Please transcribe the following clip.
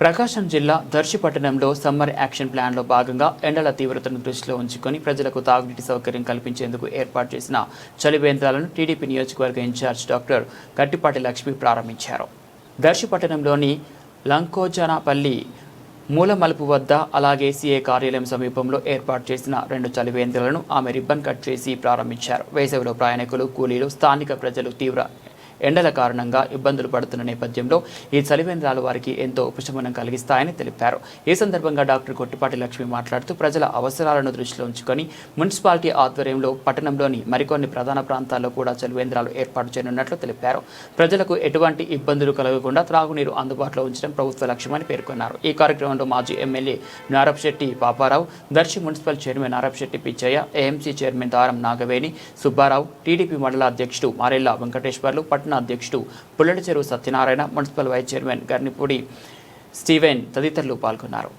ప్రకాశం జిల్లా దర్శి పట్టణంలో summer action ప్లాన్లో భాగంగా ఎండల తీవ్రతను దృష్టిలో ఉంచుకొని ప్రజలకు తాగునీటి సౌకర్యం కల్పించేందుకు ఏర్పాటు చేసిన చలివేంద్రాలను టీడీపీ నియోజకవర్గ ఇన్ఛార్జ్ డాక్టర్ గట్టిపాటి లక్ష్మి ప్రారంభించారు. దర్శి పట్టణంలోని లంకోజనపల్లి మూలమలుపు వద్ద అలాగే సీఏ కార్యాలయం సమీపంలో ఏర్పాటు చేసిన 2 చలివేంద్రాలను ఆమె రిబ్బన్ కట్ చేసి ప్రారంభించారు. వేసవిలో ప్రయాణికులు, కూలీలు, స్థానిక ప్రజలు తీవ్ర ఎండల కారణంగా ఇబ్బందులు పడుతున్న నేపథ్యంలో ఈ చలివేంద్రాలు వారికి ఎంతో ఉపశమనం కలిగిస్తాయని తెలిపారు. ఈ సందర్భంగా డాక్టర్ గొట్టిపాటి లక్ష్మి మాట్లాడుతూ ప్రజల అవసరాలను దృష్టిలో ఉంచుకొని మున్సిపాలిటీ ఆధ్వర్యంలో పట్టణంలోని మరికొన్ని ప్రధాన ప్రాంతాల్లో కూడా చలివేంద్రాలు ఏర్పాటు చేయనున్నట్లు తెలిపారు. ప్రజలకు ఎటువంటి ఇబ్బందులు కలగకుండా త్రాగునీరు అందుబాటులో ఉంచడం ప్రభుత్వ లక్ష్యమని పేర్కొన్నారు. ఈ కార్యక్రమంలో మాజీ MLA Narapasetti Paparao, Darsi municipal chairman Narapasetti Pichaiah, AMC chairman Daram Nagaveni Subbarao, TDP మండల అధ్యక్షుడు మారెల్ల వెంకటేశ్వర్లు, అధ్యక్షుడు Pullati Cheruvu Satyanarayana, municipal vice chairman Garnipudi Steven తదితరులు పాల్గొన్నారు.